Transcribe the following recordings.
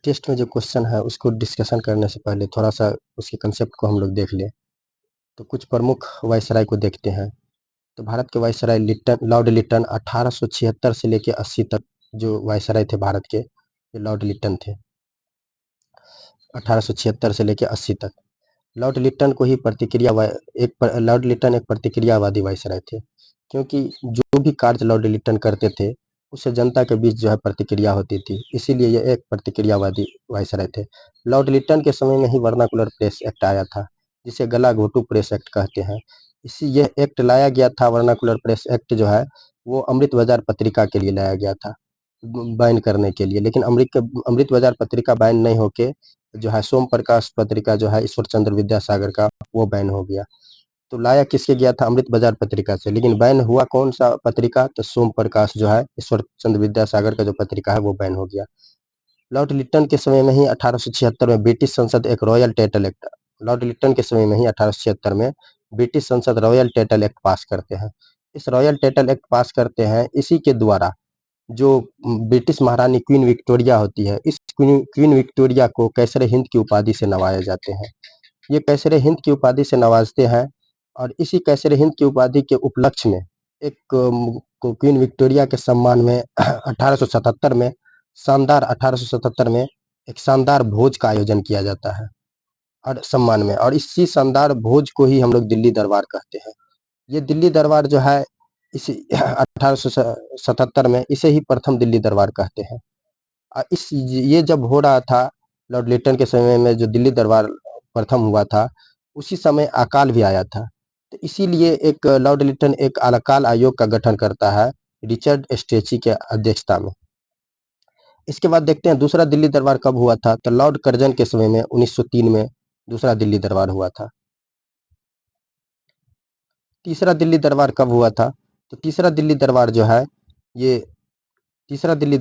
Test में जो question है उसको डिस्कशन करने से पहले थोड़ा सा उसके कंसेप्ट को हम लोग देख लें। तो कुछ प्रमुख वायसराय को देखते हैं। तो भारत के वायसराय लॉर्ड लिटन 1876 से लेके 80 तक जो वायसराय थे भारत के, ये लॉर्ड लिटन थे। 1876 से लेके 80 तक लॉर्ड लिटन को ही लॉर्ड लिटन एक प्रतिक्रियावादी वायसराय थे, क्योंकि जो भी कार्य लॉर्ड लिटन करते थे उससे जनता के बीच जो है प्रतिक्रिया होती थी, इसीलिए ये एक प्रतिक्रियावादी वायसराय थे। लॉर्ड लिटन के समय में ही वर्नाकुलर प्रेस एक्ट आया था, जिसे गलाघोटू प्रेस एक्ट कहते हैं। यह एक्ट लाया गया था, वर्नाकुलर प्रेस एक्ट जो है वो अमृत बाजार पत्रिका के लिए लाया गया था, बैन करने के लिए। लेकिन अमृत बाजार पत्रिका बैन नहीं होके जो है सोम प्रकाश पत्रिका जो है ईश्वर चंद्र विद्यासागर का, वो बैन हो गया। तो लाया किसके गया था? अमृत बाजार पत्रिका से, लेकिन बैन हुआ कौन सा पत्रिका? तो सोम प्रकाश जो है ईश्वर चंद्र विद्यासागर का जो पत्रिका है वो बैन हो गया। लॉर्ड लिटन के समय में ही 1876 में ब्रिटिश संसद एक royal title act, lord Lytton के समय में ही 1876 में ब्रिटिश संसद रॉयल टाइटल एक्ट पास करते हैं। इस रॉयल टाइटल एक्ट पास करते हैं, इसी के द्वारा जो ब्रिटिश महारानी क्वीन विक्टोरिया होती है, इस क्वीन विक्टोरिया को कैसर हिंद की उपाधि से नवाजे जाते हैं। ये कैसर हिंद की उपाधि से नवाजते हैं, और इसी कैसर हिंद की उपाधि के उपलक्ष्य में एक क्वीन विक्टोरिया के सम्मान में 1877 में एक शानदार भोज का आयोजन किया जाता है और सम्मान में, और इसी शानदार भोज को ही हम लोग दिल्ली दरबार कहते हैं। ये दिल्ली दरबार जो है इसी 1877 में इसे ही प्रथम दिल्ली दरबार कहते हैं। ये जब हो रहा था लॉर्ड लिटन के समय में, जो दिल्ली दरबार प्रथम हुआ था, उसी समय अकाल भी आया था। तो इसीलिए एक लॉर्ड लिटन एक अकाल आयोग का गठन करता है रिचर्ड स्टेची के अध्यक्षता में। इसके बाद देखते हैं दूसरा दिल्ली दरबार कब हुआ था। तो लॉर्ड कर्जन के समय में 1903 में दूसरा दिल्ली दरबार हुआ था। तीसरा दिल्ली दरबार कब हुआ था? तो तीसरा दिल्ली दरबार जो है तीसरा दिल्ली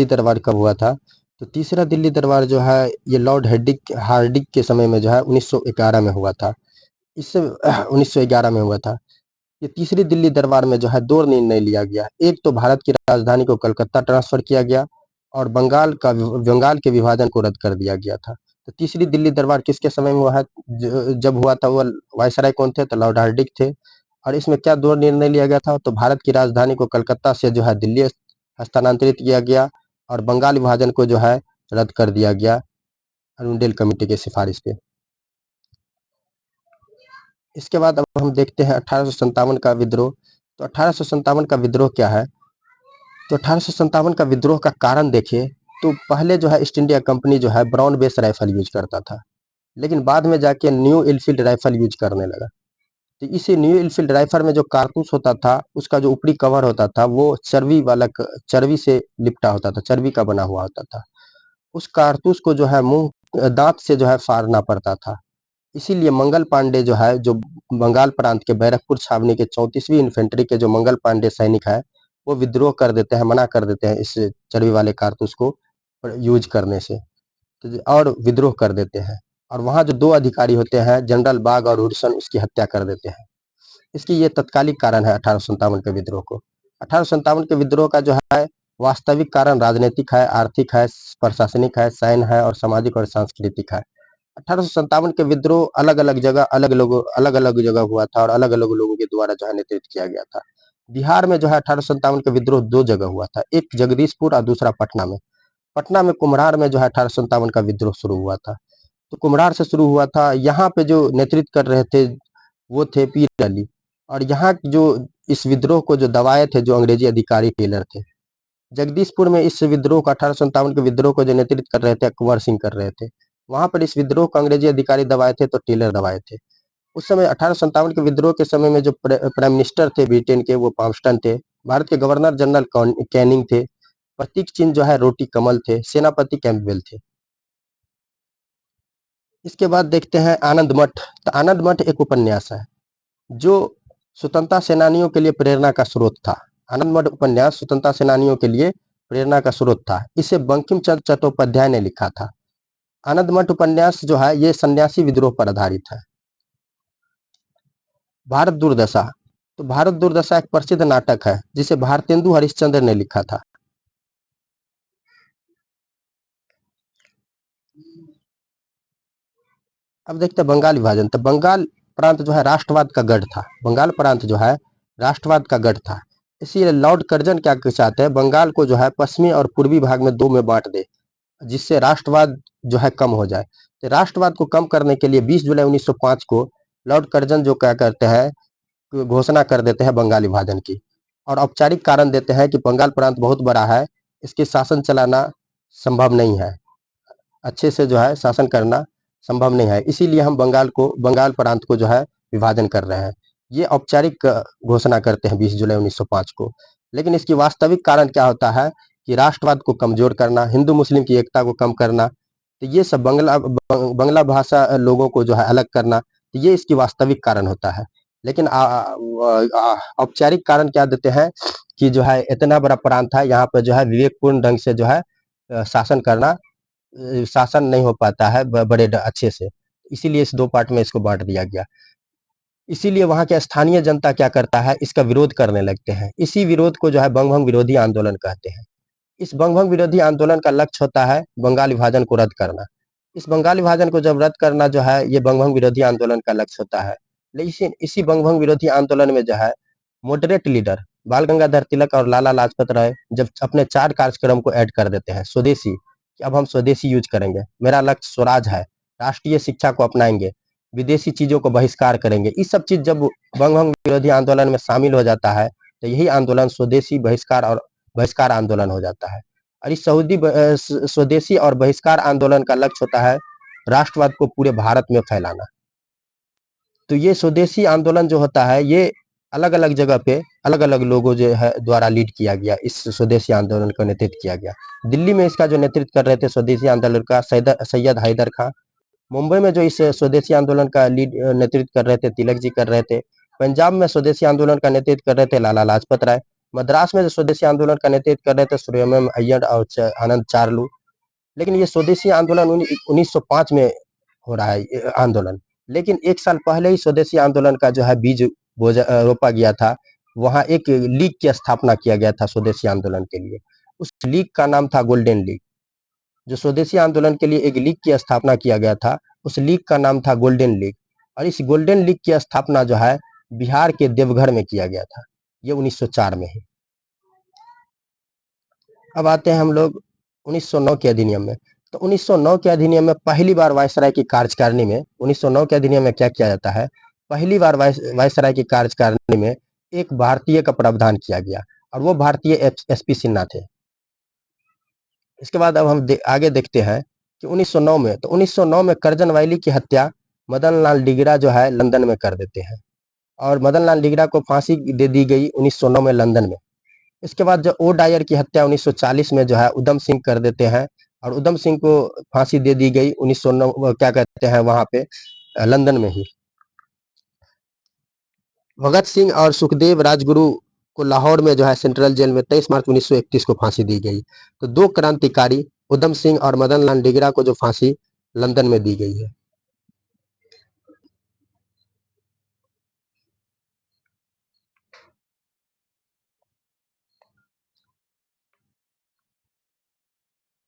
दरबार कब हुआ था? तो तीसरा दिल्ली दरबार जो है ये लॉर्ड हार्डिंग के समय में जो है 1911 में हुआ था। इससे 1911 में हुआ था। ये तीसरी दिल्ली दरबार में जो है दो निर्णय लिया गया। एक तो भारत की राजधानी को कलकत्ता ट्रांसफर किया गया, और बंगाल के विभाजन को रद्द कर दिया गया था। तो तीसरी दिल्ली दरबार किसके समय में हुआ है? जब हुआ था वो वायसराय कौन थे? तो लॉर्ड हार्डिंग थे। और इसमें क्या दो निर्णय लिया गया था? तो भारत की राजधानी को कलकत्ता से जो है दिल्ली हस्तांतरित किया गया, और बंगाल विभाजन को जो है रद्द कर दिया गया अरुंडेल कमेटी की सिफारिश पे। इसके बाद अब हम देखते हैं 1857 का विद्रोह। तो 1857 का विद्रोह क्या है? तो 1857 का विद्रोह का कारण देखिए, तो पहले जो है ईस्ट इंडिया कंपनी जो है ब्राउन बेस राइफल यूज करता था, लेकिन बाद में जाके न्यू इनफील्ड राइफल यूज करने लगा। तो इसी न्यू इनफील्ड राइफल में जो कारतूस होता था, उसका जो ऊपरी कवर होता था वो चर्बी से लिपटा होता था, चर्बी का बना हुआ होता था। उस कारतूस को जो है दांत से जो है फाड़ना पड़ता था। इसीलिए मंगल पांडे जो है, जो बंगाल प्रांत के बैरकपुर छावनी के 34वीं इन्फेंट्री के जो मंगल पांडे सैनिक है, वो विद्रोह कर देते हैं, मना कर देते हैं इस चर्बी वाले कारतूस को यूज करने से, और विद्रोह कर देते हैं। और वहाँ जो दो अधिकारी होते हैं, जनरल बाग और हुडसन, उसकी हत्या कर देते हैं। इसकी ये तत्कालिक कारण है 1857 के विद्रोह को। 1857 के विद्रोह का जो है वास्तविक कारण राजनीतिक है, आर्थिक है, प्रशासनिक है, सैन्य है, और सामाजिक और सांस्कृतिक है। 1857 के विद्रोह अलग अलग जगह हुआ था, और अलग अलग लोगों के द्वारा जो है नेतृत्व किया गया था। बिहार में जो है 1857 का विद्रोह दो जगह हुआ था, एक जगदीशपुर और दूसरा पटना में। पटना में कुम्हरार में जो है 1857 का विद्रोह शुरू हुआ था। तो कुम्हरार से शुरू हुआ था। यहाँ पे जो नेतृत्व कर रहे थे वो थे पीर अली, और यहाँ जो इस विद्रोह को जो दबाए थे जो अंग्रेजी अधिकारी टेलर थे। जगदीशपुर में इस विद्रोह का 1857 के विद्रोह को जो नेतृत्व कर रहे थे कुंवर सिंह कर रहे थे। वहां पर इस विद्रोह को अंग्रेजी अधिकारी दबाए थे तो टेलर दबाए थे। उस समय 1857 के विद्रोह के समय में जो प्राइम मिनिस्टर थे ब्रिटेन के, वो पाम्पस्टन थे। भारत के गवर्नर जनरल कैनिंग थे। प्रतीक चिन्ह जो है रोटी कमल थे। सेनापति कैंपबेल थे। इसके बाद देखते हैं आनंद मठ। तो आनंद मठ एक उपन्यास है जो स्वतंत्रता सेनानियों के लिए प्रेरणा का स्रोत था। आनंद मठ उपन्यास स्वतंत्रता सेनानियों के लिए प्रेरणा का स्रोत था। इसे बंकिम चंद्र चट्टोपाध्याय ने लिखा था। आनंद मठ उपन्यास जो है ये सन्यासी विद्रोह पर आधारित है। भारत दुर्दशा। तो भारत दुर्दशा एक प्रसिद्ध नाटक है जिसे भारतेंदु हरिश्चंद्र ने लिखा था। अब देखते हैं बंगाल विभाजन। तो बंगाल प्रांत जो है राष्ट्रवाद का गढ़ था। बंगाल प्रांत जो है राष्ट्रवाद का गढ़ था। इसीलिए लॉर्ड कर्जन क्या चाहते हैं, बंगाल को जो है पश्चिमी और पूर्वी भाग में दो में बांट दे, जिससे राष्ट्रवाद जो है कम हो जाए। तो राष्ट्रवाद को कम करने के लिए 20 जुलाई 1905 को लॉर्ड कर्जन जो क्या करते हैं, घोषणा कर देते हैं बंगाल विभाजन की, और औपचारिक कारण देते हैं कि बंगाल प्रांत बहुत बड़ा है, इसके शासन चलाना संभव नहीं है, अच्छे से जो है शासन करना संभव नहीं है, इसीलिए हम बंगाल प्रांत को जो है विभाजन कर रहे हैं। ये औपचारिक घोषणा करते हैं 20 जुलाई 1905 को। लेकिन इसकी वास्तविक कारण क्या होता है कि राष्ट्रवाद को कमजोर करना, हिंदू मुस्लिम की एकता को कम करना, तो ये सब बंगला भाषा लोगों को जो है अलग करना, तो ये इसकी वास्तविक कारण होता है। लेकिन औपचारिक कारण क्या देते हैं कि जो है इतना बड़ा प्रांत है, यहाँ पर जो है विवेकपूर्ण ढंग से जो है शासन करना, शासन नहीं हो पाता है बड़े अच्छे से, इसीलिए इस दो पार्ट में इसको बांट दिया गया। इसीलिए वहाँ के स्थानीय जनता क्या करता है, इसका विरोध करने लगते हैं। इसी विरोध को जो है बंगभंग विरोधी आंदोलन कहते हैं। इस बंगभंग विरोधी आंदोलन का लक्ष्य होता है बंगाल विभाजन को रद्द करना। इस बंगाल विभाजन को जब रद्द करना जो है, ये बंगभंग विरोधी आंदोलन का लक्ष्य होता है। लेकिन इसी बंगभंग विरोधी आंदोलन में जो है मॉडरेट लीडर बाल गंगाधर तिलक और लाला लाजपत राय जब अपने 4 कार्यक्रम को ऐड कर देते हैं स्वदेशी, कि अब हम स्वदेशी यूज करेंगे, मेरा लक्ष्य स्वराज है, राष्ट्रीय शिक्षा को अपनाएंगे, विदेशी चीजों को बहिष्कार करेंगे, इस सब चीज जब बंगभंग विरोधी आंदोलन में शामिल हो जाता है, तो यही आंदोलन स्वदेशी बहिष्कार और बहिष्कार आंदोलन हो जाता है। और इस स्वदेशी और बहिष्कार आंदोलन का लक्ष्य होता है राष्ट्रवाद को पूरे भारत में फैलाना। तो ये स्वदेशी आंदोलन जो होता है, ये अलग अलग जगह पे अलग अलग लोगों जो है द्वारा लीड किया गया, इस स्वदेशी आंदोलन का नेतृत्व किया गया। दिल्ली में इसका जो नेतृत्व कर रहे थे स्वदेशी आंदोलन का सैयद हैदर खां, मुंबई में जो इस स्वदेशी आंदोलन का नेतृत्व कर रहे थे तिलक जी कर रहे थे, पंजाब में स्वदेशी आंदोलन का नेतृत्व कर रहे थे लाला लाजपत राय, मद्रास में जो स्वदेशी आंदोलन का नेतृत्व कर रहे थे सुब्रमण्यम अय्यर और आनंद चार्लू। लेकिन ये स्वदेशी आंदोलन 1905 में हो रहा है आंदोलन, लेकिन 1 साल पहले ही स्वदेशी आंदोलन का जो है बीज रोपा गया था। वहाँ एक लीग की स्थापना किया गया था स्वदेशी आंदोलन के लिए, उस लीग का नाम था गोल्डन लीग। जो स्वदेशी आंदोलन के लिए एक लीग की स्थापना किया गया था, उस लीग का नाम था गोल्डन लीग। और इस गोल्डन लीग की स्थापना जो है बिहार के देवघर में किया गया था, ये 1904 में ही। अब आते हैं हम लोग 1909 के अधिनियम में। तो 1909 के अधिनियम में पहली बार वायसराय की कार्यकारिणी में 1909 के अधिनियम में क्या किया जाता है, पहली बार वायसराय की कार्यकारिणी में एक भारतीय का प्रावधान किया गया, और वो भारतीय एसपी सिन्हा थे। इसके बाद अब हम आगे देखते हैं कि 1909 में, तो 1909 में कर्जन वैली की हत्या मदन लाल डिगरा जो है लंदन में कर देते हैं, और मदन लाल डिगरा को फांसी दे दी गई 1909 में लंदन में। इसके बाद जो ओ डायर की हत्या 1940 में जो है उधम सिंह कर देते हैं, और उधम सिंह को फांसी दे दी गई 1909 क्या कहते हैं वहां पे लंदन में ही। भगत सिंह और सुखदेव राजगुरु को लाहौर में जो है सेंट्रल जेल में 23 मार्च 1931 को फांसी दी गई। तो 2 क्रांतिकारी उधम सिंह और मदन लाल डिगरा को जो फांसी लंदन में दी गई है।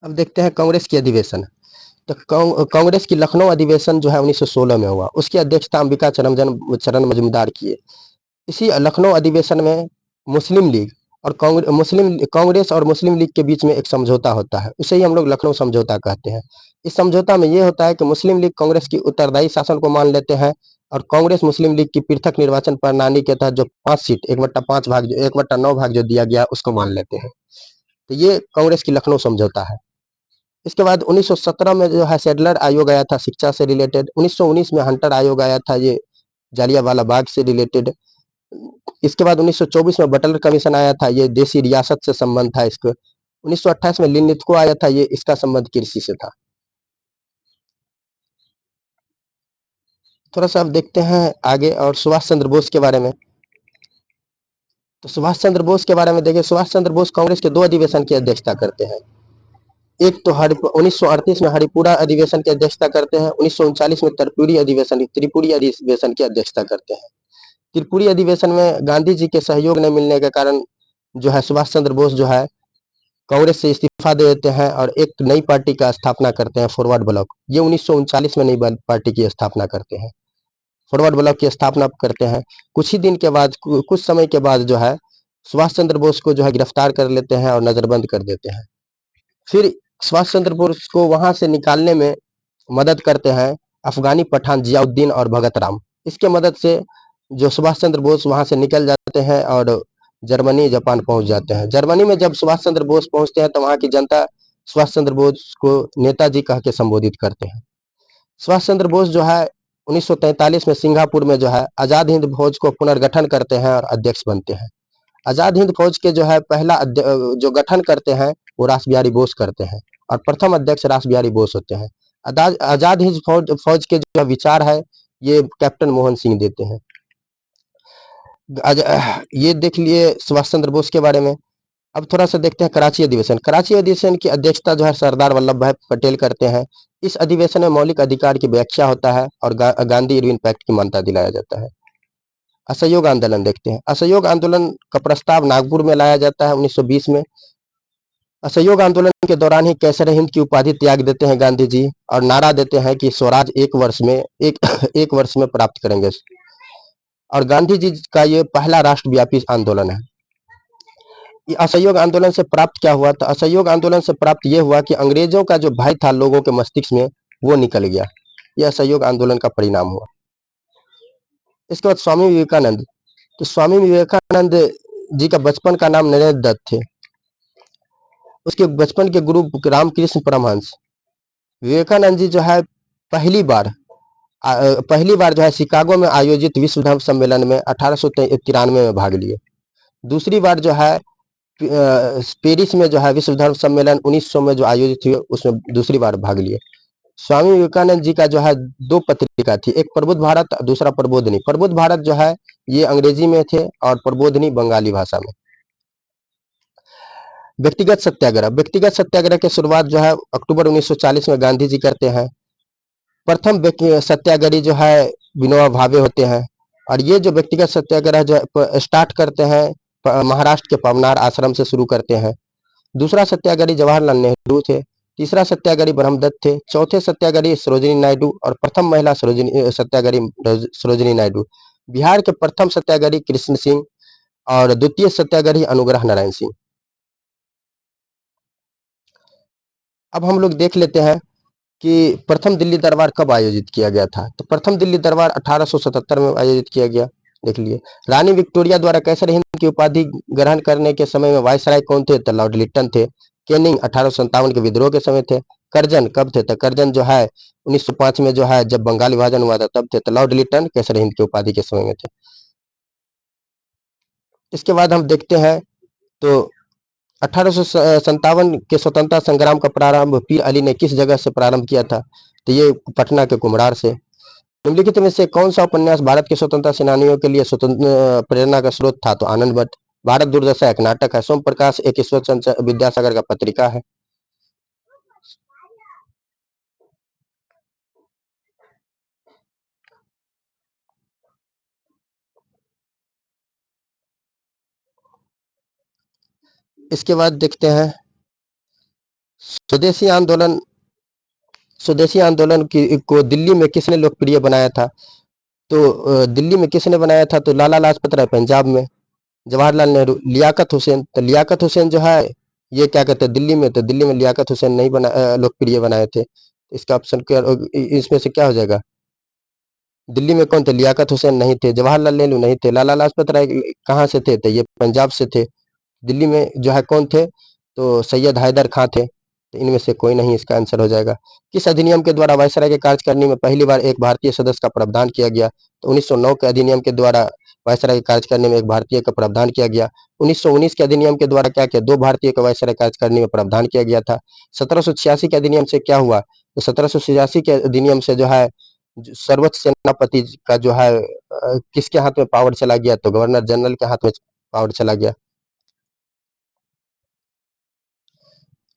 अब देखते हैं कांग्रेस की अधिवेशन। तो कांग्रेस की लखनऊ अधिवेशन जो है 1916 में हुआ, उसकी अध्यक्षता अंबिका चरण मजूमदार किए। इसी लखनऊ अधिवेशन में मुस्लिम लीग और कांग्रेस और मुस्लिम लीग के बीच में एक समझौता होता है, उसे ही हम लोग लखनऊ समझौता कहते हैं। इस समझौता में ये होता है कि मुस्लिम लीग कांग्रेस की उत्तरदायी शासन को मान लेते हैं, और कांग्रेस मुस्लिम लीग की पृथक निर्वाचन प्रणाली के तहत जो 5 सीट 1/5 भाग 1/9 भाग जो दिया गया उसको मान लेते हैं। तो ये कांग्रेस की लखनऊ समझौता है। इसके बाद 1917 में जो है सैडलर आयोग आया था शिक्षा से रिलेटेड, 1919 में हंटर आयोग आया था, ये जालियांवाला बाग से रिलेटेड। इसके बाद 1924 में बटलर कमीशन आया था, ये देसी रियासत से संबंध था इसको। 1928 में लिनिथको आया था, ये इसका संबंध कृषि से था। थोड़ा सा अब देखते हैं आगे और सुभाष चंद्र बोस के बारे में। तो सुभाष चंद्र बोस के बारे में देखिए, सुभाष चंद्र बोस कांग्रेस के 2 अधिवेशन की अध्यक्षता करते हैं। एक तो 1938 में हरिपुरा अधिवेशन की अध्यक्षता करते हैं, 1939 में त्रिपुरी अधिवेशन की अध्यक्षता करते हैं। त्रिपुरी अधिवेशन में गांधी जी के सहयोग नहीं मिलने के कारण जो है सुभाष चंद्र बोस जो है कांग्रेस से इस्तीफा दे देते हैं और एक नई पार्टी का स्थापना करते हैं, फॉरवर्ड ब्लॉक। ये 1939 में नई पार्टी की स्थापना करते हैं, फॉरवर्ड ब्लॉक की स्थापना करते हैं। कुछ ही दिन के बाद, कुछ समय के बाद जो है सुभाष चंद्र बोस को जो है गिरफ्तार कर लेते हैं और नजरबंद कर देते हैं। फिर सुभाष चंद्र बोस को वहां से निकालने में मदद करते हैं अफगानी पठान जियाउद्दीन और भगत राम। इसके मदद से जो सुभाष चंद्र बोस वहां से निकल जाते हैं और जर्मनी, जापान पहुंच जाते हैं। जर्मनी में जब सुभाष चंद्र बोस पहुंचते हैं तो वहां की जनता सुभाष चंद्र बोस को नेताजी कह के संबोधित करते हैं। सुभाष चंद्र बोस जो है 1943 में सिंगापुर में जो है आजाद हिंद फौज को पुनर्गठन करते हैं और अध्यक्ष बनते हैं। आजाद हिंद फौज के जो है पहला जो गठन करते हैं वो रास बिहारी बोस करते हैं और प्रथम अध्यक्ष रास बिहारी बोस होते हैं। आजाद हिंद फौज के जो विचार है ये कैप्टन मोहन सिंह देते हैं। ये देख लिए सुभाष चंद्र बोस के बारे में। अब थोड़ा सा देखते हैं कराची अधिवेशन। कराची अधिवेशन की अध्यक्षता जो है सरदार वल्लभ भाई पटेल करते हैं। इस अधिवेशन में मौलिक अधिकार की व्याख्या होता है और गांधी इरविन पैक्ट की मान्यता दिलाया जाता है। असहयोग आंदोलन देखते हैं। असहयोग आंदोलन का प्रस्ताव नागपुर में लाया जाता है 1920 में। असहयोग आंदोलन के दौरान ही कैसर हिंद की उपाधि त्याग देते हैं गांधी जी और नारा देते हैं कि स्वराज एक वर्ष में एक वर्ष में प्राप्त करेंगे। और गांधी जी का ये पहला राष्ट्रव्यापी आंदोलन है। असहयोग आंदोलन से प्राप्त क्या हुआ? तो असहयोग आंदोलन से प्राप्त ये हुआ कि अंग्रेजों का जो भय था लोगों के मस्तिष्क में वो निकल गया। यह असहयोग आंदोलन का परिणाम हुआ। इसके बाद स्वामी विवेकानंद। तो स्वामी विवेकानंद जी का बचपन का नाम नरेंद्र दत्त थे। उसके बचपन के गुरु रामकृष्ण परमहंस। विवेकानंद जी जो है पहली बार जो है शिकागो में आयोजित विश्व धर्म सम्मेलन में 1893 में भाग लिए। दूसरी बार जो है पेरिस में जो है विश्व धर्म सम्मेलन 1900 में जो आयोजित हुए उसमें दूसरी बार भाग लिए। स्वामी विवेकानंद जी का जो है 2 पत्रिका थी, एक प्रबुद्ध भारत, दूसरा प्रबोधिनी। प्रबुद्ध भारत जो है ये अंग्रेजी में थे और प्रबोधिनी बंगाली भाषा में। व्यक्तिगत सत्याग्रह। व्यक्तिगत सत्याग्रह की शुरुआत जो है अक्टूबर 1940 में गांधी जी करते हैं। प्रथम सत्याग्रही जो है विनोबा भावे होते हैं और ये जो व्यक्तिगत सत्याग्रह जो स्टार्ट करते हैं महाराष्ट्र के पवनार आश्रम से शुरू करते हैं। दूसरा सत्याग्रही जवाहरलाल नेहरू थे। तीसरा सत्याग्रही ब्रह्मदत्त थे। चौथे सत्याग्रही सरोजिनी नायडू और प्रथम महिला सत्याग्रही सरोजिनी नायडू। बिहार के प्रथम सत्याग्रही कृष्ण सिंह और द्वितीय सत्याग्रही अनुग्रह नारायण सिंह। अब हम लोग देख लेते हैं कि प्रथम दिल्ली दरबार कब आयोजित किया गया था। तो प्रथम दिल्ली दरबार 1877 में आयोजित किया गया। देख लिए। रानी विक्टोरिया द्वारा कैसर हिंद की उपाधि ग्रहण करने के समय में वायसराय कौन थे? तो लॉर्ड लिटन थे। कैनिंग 1857 के विद्रोह के समय थे। करजन कब थे? तो करजन जो है 1905 में जो है जब बंगाल विभाजन हुआ था तब थे। तो लॉर्ड लिटन कैसर हिंद की उपाधि के समय में थे। इसके बाद हम देखते हैं तो 1857 के स्वतंत्रता संग्राम का प्रारंभ पीर अली ने किस जगह से प्रारंभ किया था? तो ये पटना के कुम्हरार से। निम्नलिखित में से कौन सा उपन्यास भारत के स्वतंत्रता सेनानियों के लिए स्वतंत्र प्रेरणा का स्रोत था? तो आनंद भट्ट। भारत दुर्दशा एक नाटक है। सोम प्रकाश एक ईश्वर चंद्र विद्यासागर का पत्रिका है। इसके बाद देखते हैं स्वदेशी आंदोलन। स्वदेशी आंदोलन को दिल्ली में किसने लोकप्रिय बनाया था? तो दिल्ली में किसने बनाया था? तो लाला लाजपत राय पंजाब में। जवाहरलाल नेहरू। लियाकत हुसैन। तो लियाकत हुसैन जो है ये क्या कहते हैं दिल्ली में? तो दिल्ली में लियाकत हुसैन नहीं लोकप्रिय बनाए थे। इसका ऑप्शन क्या इसमें से क्या हो जाएगा? दिल्ली में कौन थे? लियाकत हुसैन नहीं थे। जवाहरलाल नेहरू नहीं थे। लाला लाजपत राय कहाँ से थे? तो ये पंजाब से थे। दिल्ली में जो है कौन थे? तो सैयद हैदर खां थे। तो इनमें से कोई नहीं इसका आंसर हो जाएगा। किस अधिनियम के द्वारा वायसराय के कार्यकारिणी में पहली बार एक भारतीय सदस्य का प्रावधान किया गया? तो 1909 के अधिनियम के द्वारा वायसराय के कार्यकारिणी में एक भारतीय का प्रावधान किया गया। 1919 के अधिनियम के द्वारा क्या किया? 2 भारतीय का वायसराय कार्यकारिणी में प्रावधान किया गया था। 1786 के अधिनियम से क्या हुआ? तो 1786 के अधिनियम से जो है सर्वोच्च सेनापति का जो है किसके हाथ में पावर चला गया? तो गवर्नर जनरल के हाथ में पावर चला गया।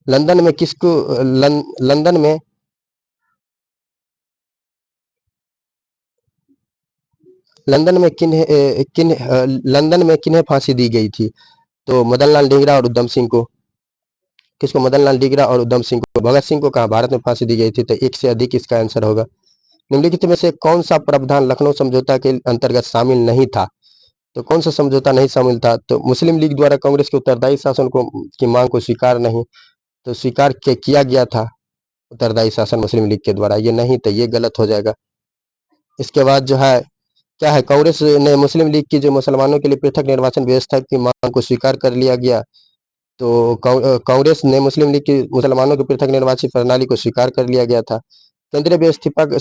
लंदन में किसको लंदन में लंदन में लंदन में किन्हें फांसी दी गई थी? तो मदन लाल ढींगरा और उधम सिंह को। किसको? मदन लाल ढींगरा और उधम सिंह को। भगत सिंह को कहाँ भारत में फांसी दी गई थी? तो एक से अधिक इसका आंसर होगा। निम्नलिखित में से कौन सा प्रावधान लखनऊ समझौता के अंतर्गत शामिल नहीं था? तो कौन सा समझौता नहीं शामिल था? तो मुस्लिम लीग द्वारा कांग्रेस के उत्तरदायी शासन को की मांग को स्वीकार नहीं, तो स्वीकार किया गया था उत्तरदायी शासन मुस्लिम लीग के द्वारा, ये नहीं, तो ये गलत हो जाएगा। इसके बाद जो है क्या है, कांग्रेस ने मुस्लिम लीग की जो मुसलमानों के लिए पृथक निर्वाचन व्यवस्था की मांग को स्वीकार कर लिया गया। तो कांग्रेस ने मुस्लिम लीग की मुसलमानों की पृथक निर्वाचित प्रणाली को स्वीकार कर लिया गया था। केंद्रीय व्यवस्थापक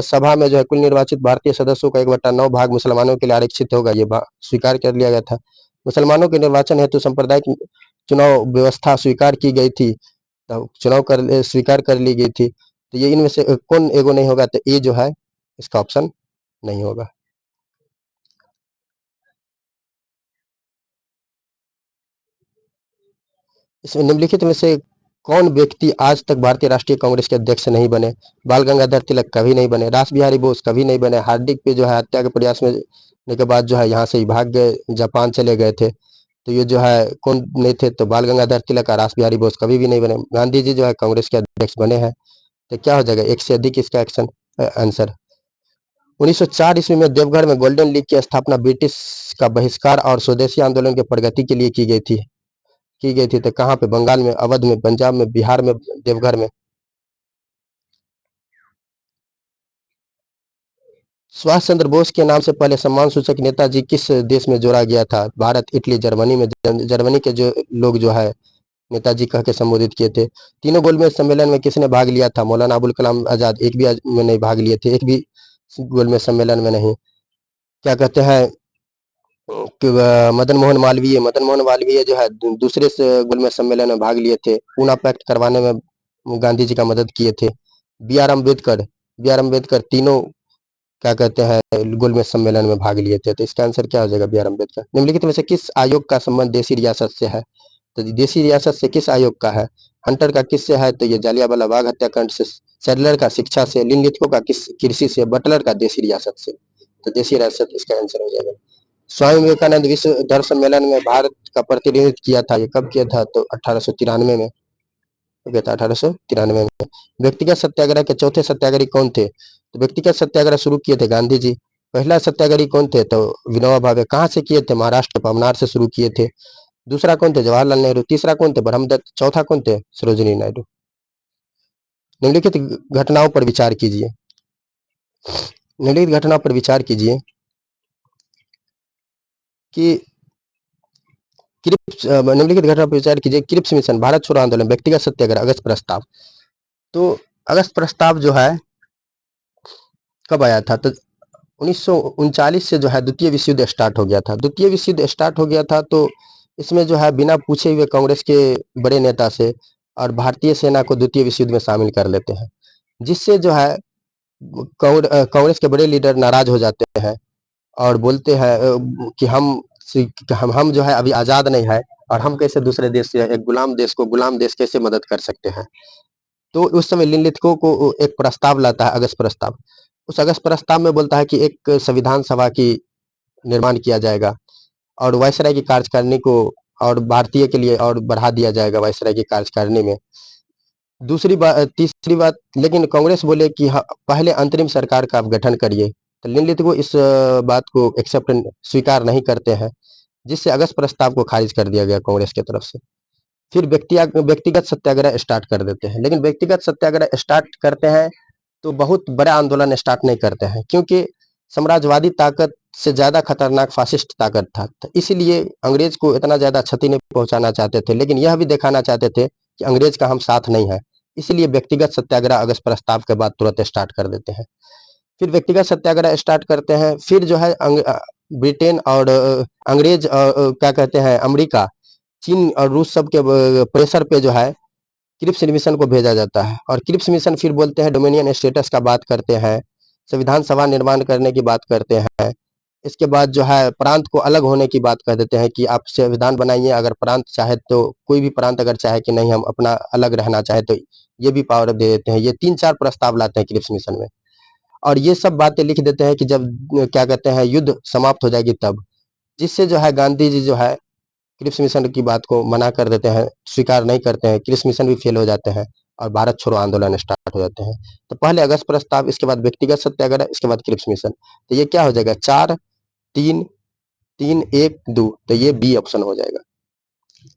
सभा में जो है कुल निर्वाचित भारतीय सदस्यों का 1/9 भाग मुसलमानों के लिए आरक्षित होगा, ये स्वीकार कर लिया गया था। मुसलमानों के निर्वाचन हेतु सांप्रदायिक चुनाव व्यवस्था स्वीकार की गई थी, तो चुनाव स्वीकार कर ली गई थी। तो ये इनमें से कौन एगो नहीं होगा? तो ए जो है इसका ऑप्शन नहीं होगा। इसमें निम्नलिखित में से कौन व्यक्ति आज तक भारतीय राष्ट्रीय कांग्रेस के अध्यक्ष नहीं बने? बाल गंगाधर तिलक कभी नहीं बने, रास बिहारी बोस कभी नहीं बने, हार्दिक पे जो है हत्या के प्रयास में के बाद जो है यहाँ से भाग गए, जापान चले गए थे। तो ये जो है कौन नहीं थे? तो बाल गंगाधर तिलक और रास बिहारी बोस कभी भी नहीं बने। गांधी जी जो है कांग्रेस के अध्यक्ष बने हैं। तो क्या हो जाएगा? एक से अधिक इसका एक्शन आंसर। 1904 ईस्वी में देवघर में गोल्डन लीग की स्थापना ब्रिटिश का बहिष्कार और स्वदेशी आंदोलन की प्रगति के लिए की गई थी। तो कहाँ पे? बंगाल में, अवध में, पंजाब में, बिहार में, देवघर में। सुभाष चंद्र बोस के नाम से पहले सम्मान सूचक नेताजी किस देश में जोड़ा गया था? भारत, इटली, जर्मनी में। जर्मनी के जो लोग जो है नेताजी कह के संबोधित किए थे। तीनों गोलमेज सम्मेलन में किसने भाग लिया था? मौलाना अबुल कलाम आजाद एक भी में नहीं भाग लिए थे, एक भी गोलमेज सम्मेलन में नहीं। क्या कहते हैं कि मदन मोहन मालवीय जो है दूसरे से गोलमेज सम्मेलन में भाग लिए थे, पूना पैक्ट करवाने में गांधी जी का मदद किए थे। बी आर अम्बेडकर तीनों क्या कहते हैं गोलमेज सम्मेलन में भाग लिए थे। तो इसका आंसर क्या हो जाएगा? B R Ambedkar. निम्नलिखित में से किस आयोग का संबंध देसी रियासत से है? तो देसी रियासत से किस आयोग का है? हंटर का किससे है? तो ये जालियांवाला बाग हत्याकांड से। सैडलर का शिक्षा से। निम्नलिखितों का किस कृषि से? बटलर का देसी रियासत से। तो देसी रियासत इसका आंसर हो जाएगा। स्वामी विवेकानंद विश्व धर्म सम्मेलन में भारत का प्रतिनिधित्व किया था, ये कब किया था? तो 1893 में किया था, 1893 में। व्यक्तिगत सत्याग्रह के चौथे सत्याग्रही कौन थे? तो व्यक्तिगत सत्याग्रह शुरू किए थे गांधी जी। पहला सत्याग्रही कौन थे? तो विनोबा भावे। कहाँ से किए थे? महाराष्ट्र, पवनार से शुरू किए थे। दूसरा कौन थे? जवाहरलाल नेहरू। तीसरा कौन थे? ब्रह्मदत्त। चौथा कौन थे? सरोजिनी नायडू। निम्नलिखित घटनाओं पर विचार कीजिए। निम्नलिखित घटनाओं पर विचार कीजिए कि निम्नलिखित घटना पर विचार कीजिए। क्रिप्स मिशन, भारत छोड़ो आंदोलन, व्यक्तिगत सत्याग्रह, अगस्त प्रस्ताव। तो अगस्त प्रस्ताव जो है कब आया था? तो 1939 से जो है द्वितीय विश्व युद्ध स्टार्ट हो गया था। द्वितीय विश्व युद्ध स्टार्ट हो गया था, तो इसमें जो है बिना पूछे हुए कांग्रेस के बड़े नेता से और भारतीय सेना को द्वितीय विश्व युद्ध में शामिल कर लेते हैं, जिससे जो है कांग्रेस के बड़े लीडर नाराज हो जाते हैं और बोलते हैं कि हम जो है अभी आजाद नहीं है और हम कैसे दूसरे देश से एक गुलाम देश कैसे मदद कर सकते हैं। तो उस समय लिनलिथको को एक प्रस्ताव लाता है, अगस्त प्रस्ताव। उस अगस्त प्रस्ताव में बोलता है कि एक संविधान सभा की निर्माण किया जाएगा और वायसराय की कार्यकारिणी को और भारतीय के लिए और बढ़ा दिया जाएगा वायसराय की कार्यकारिणी में। तीसरी बात, लेकिन कांग्रेस बोले कि पहले अंतरिम सरकार का आप गठन करिए। तो लिनलिथको इस बात को स्वीकार नहीं करते हैं, जिससे अगस्त प्रस्ताव को खारिज कर दिया गया कांग्रेस की तरफ से। फिर व्यक्तिगत सत्याग्रह स्टार्ट कर देते हैं, लेकिन व्यक्तिगत सत्याग्रह स्टार्ट करते हैं तो बहुत बड़ा आंदोलन स्टार्ट नहीं करते हैं, क्योंकि साम्राज्यवादी ताकत से ज्यादा खतरनाक फासिस्ट ताकत था। तो इसलिए अंग्रेज को इतना ज्यादा क्षति नहीं पहुंचाना चाहते थे, लेकिन यह भी दिखाना चाहते थे कि अंग्रेज का हम साथ नहीं है। इसलिए व्यक्तिगत सत्याग्रह अगस्त प्रस्ताव के बाद तुरंत स्टार्ट कर देते हैं। फिर व्यक्तिगत सत्याग्रह स्टार्ट करते हैं, फिर जो है ब्रिटेन और अंग्रेज क्या कहते हैं अमेरिका, चीन और रूस सब के प्रेशर पे जो है क्रिप्स मिशन को भेजा जाता है। और क्रिप्स मिशन फिर बोलते हैं डोमिनियन स्टेटस का बात करते हैं, संविधान सभा निर्माण करने की बात करते हैं। इसके बाद जो है प्रांत को अलग होने की बात कर देते हैं कि आप संविधान बनाइए, अगर प्रांत चाहे तो कोई भी प्रांत अगर चाहे कि नहीं हम अपना अलग रहना चाहे तो ये भी पावर दे देते हैं। ये 3-4 प्रस्ताव लाते हैं क्रिप्स मिशन में। और ये सब बातें लिख देते हैं कि जब क्या कहते हैं युद्ध समाप्त हो जाएगी तब, जिससे जो है गांधी जी जो है क्रिप्स मिशन की बात को मना कर देते हैं, स्वीकार नहीं करते हैं, क्रिप्स मिशन भी फेल हो जाते हैं और भारत छोड़ो आंदोलन स्टार्ट हो जाते हैं। तो पहले अगस्त प्रस्ताव, इसके बाद व्यक्तिगत सत्याग्रह, इसके बाद क्रिप्स मिशन। तो ये क्या हो जाएगा, 4 3 3 1 2, तो ये बी ऑप्शन हो जाएगा।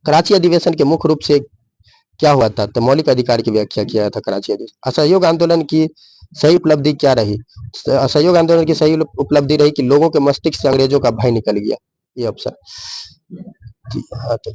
कराची अधिवेशन के मुख्य रूप से क्या हुआ था, तो मौलिक अधिकार की व्याख्या किया था कराची अधिवेशन। असहयोग आंदोलन की सही उपलब्धि क्या रही, असहयोग आंदोलन की सही उपलब्धि रही कि लोगों के मस्तिष्क से अंग्रेजों का भय निकल गया, ये ऑप्शन। हाँ, तो